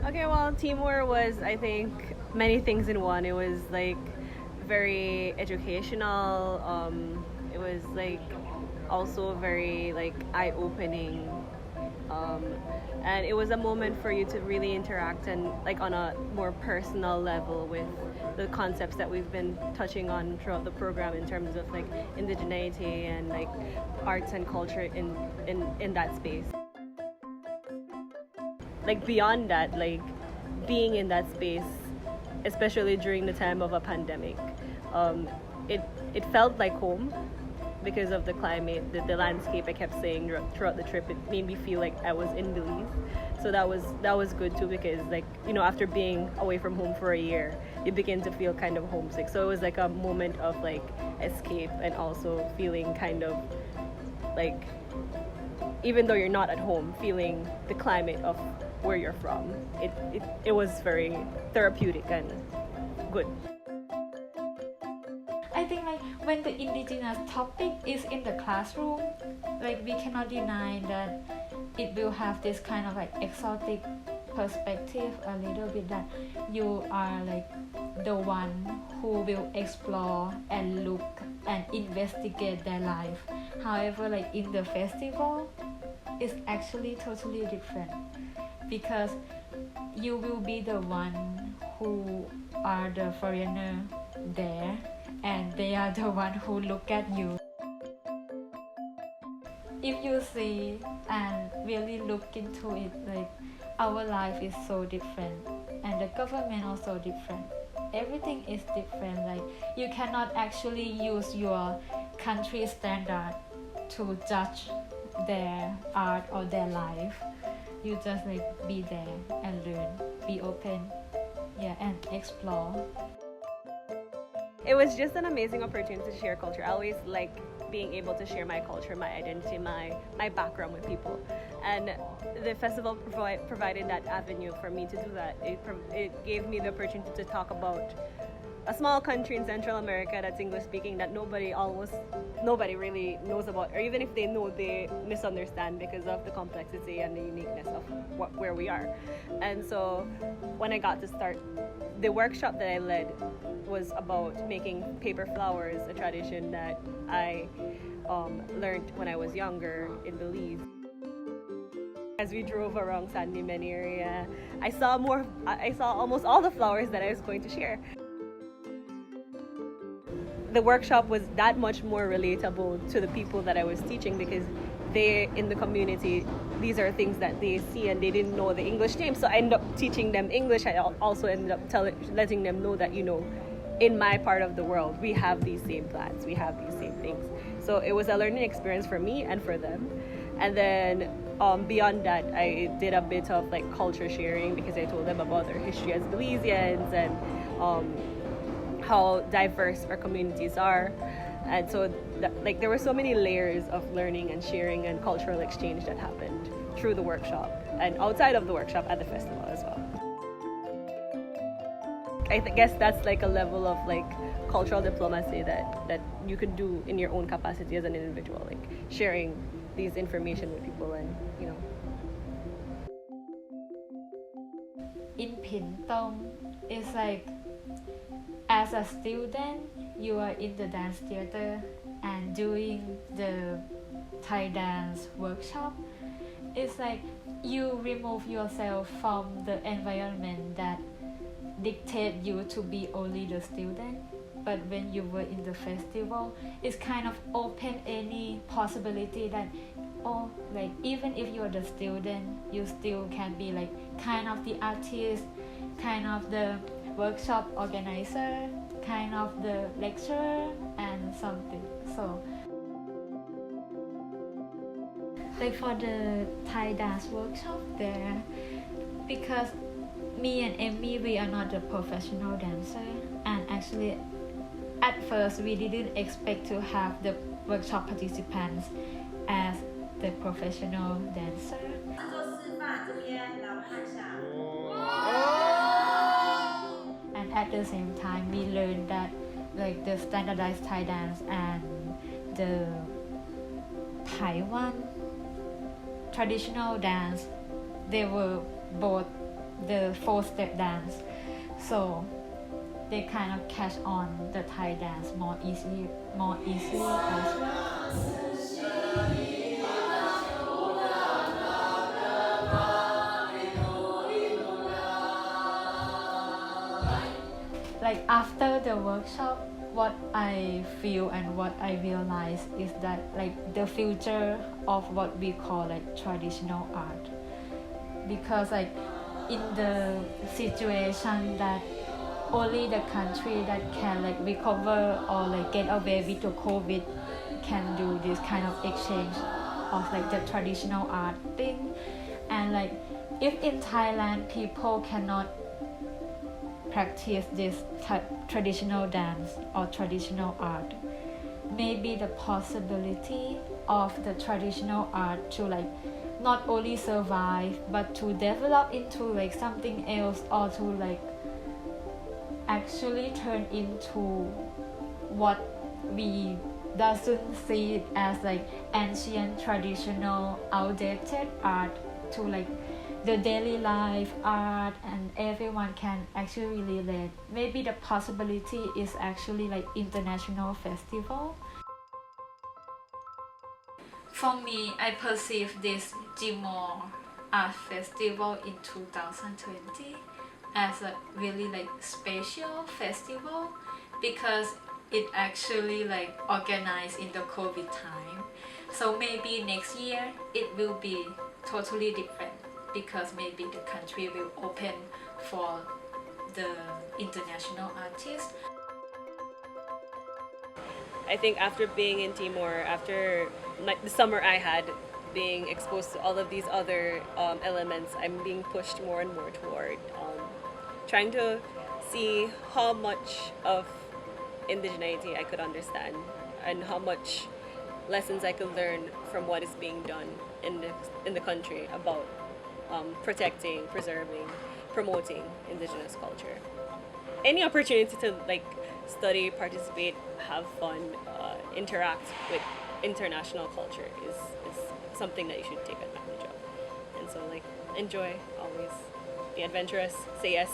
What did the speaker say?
Okay, well, Timor was, I think, many things in one. It was like very educational. It was like also very like eye-opening, and it was a moment for you to really interact and like on a more personal level with the concepts that we've been touching on throughout the program in terms of like indigeneity and like arts and culture in that space. Like beyond that, like being in that space, especially during the time of a pandemic, it felt like home because of the climate, the landscape. I kept saying throughout the trip, it made me feel like I was in Belize. So that was good too, because like, you know, after being away from home for a year, you begin to feel kind of homesick. So it was like a moment of like escape and also feeling kind of like, even though you're not at home, feeling the climate of where you're from. It was very therapeutic and good. I think like when the indigenous topic is in the classroom, like we cannot deny that it will have this kind of like exotic perspective a little bit, that you are like the one who will explore and look and investigate their life. However, like in the festival, it's actually totally different, because you will be the one who are the foreigner there, and they are the one who look at you. If you see and really look into it, like our life is so different, and the government also different. Everything is different. Like you cannot actually use your country standard to judge their art or their life. You just like be there and learn, be open, and explore. It was just an amazing opportunity to share culture. I always like being able to share my culture, my identity, my background with people. And the festival provided that avenue for me to do that. It gave me the opportunity to talk about a small country in Central America that's English speaking, that nobody really knows about, or even if they know, they misunderstand because of the complexity and the uniqueness of where we are. And so when I got to start, the workshop that I led was about making paper flowers, a tradition that I learned when I was younger in Belize. As we drove around San Dimas area, I saw almost all the flowers that I was going to share. The workshop was that much more relatable to the people that I was teaching, because they in the community, these are things that they see and they didn't know the English names. So I ended up teaching them English. I also ended up letting them know that, you know, in my part of the world, we have these same plants, we have these same things. So it was a learning experience for me and for them. And then beyond that, I did a bit of like culture sharing, because I told them about our history as Belizeans and how diverse our communities are. And so like there were so many layers of learning and sharing and cultural exchange that happened through the workshop and outside of the workshop at the festival as well. I guess that's like a level of like cultural diplomacy that you could do in your own capacity as an individual, like sharing these information with people. And you know, in Pintong, it's like as a student, you are in the dance theater and doing the Thai dance workshop. It's like you remove yourself from the environment that dictate you to be only the student. But when you were in the festival, it's kind of open any possibility that, oh, like even if you're the student, you still can be like kind of the artist, kind of the workshop organizer, kind of the lecturer, and something. So like for the Thai dance workshop there, because me and Emmy, we are not a professional dancer, and actually at first we didn't expect to have the workshop participants as the professional dancer. And at the same time, we learned that like the standardized Thai dance and the Taiwan traditional dance, they were both the 4-step dance. So they kind of catch on the Thai dance more easily as well. Like after the workshop, what I feel and what I realize is that like the future of what we call like traditional art, because like in the situation that only the country that can like recover or like get away with the COVID can do this kind of exchange of like the traditional art thing. And like if in Thailand people cannot practice this traditional dance or traditional art, maybe the possibility of the traditional art to like not only survive but to develop into like something else, or to like actually turn into what we doesn't see it as like ancient traditional outdated art, to like the daily life art and everyone can actually relate. Maybe the possibility is actually like international festival. For me, I perceive this Timor Art Festival in 2020 as a really like special festival, because it actually like organized in the COVID time. So maybe next year it will be totally different, because maybe the country will open for the international artists. I think after being in Timor, after the summer I had, being exposed to all of these other elements, I'm being pushed more and more toward trying to see how much of indigeneity I could understand, and how much lessons I could learn from what is being done in the country about protecting, preserving, promoting indigenous culture. Any opportunity to like study, participate, have fun, interact with international culture is something that you should take advantage of. And so like enjoy, always be adventurous, say yes.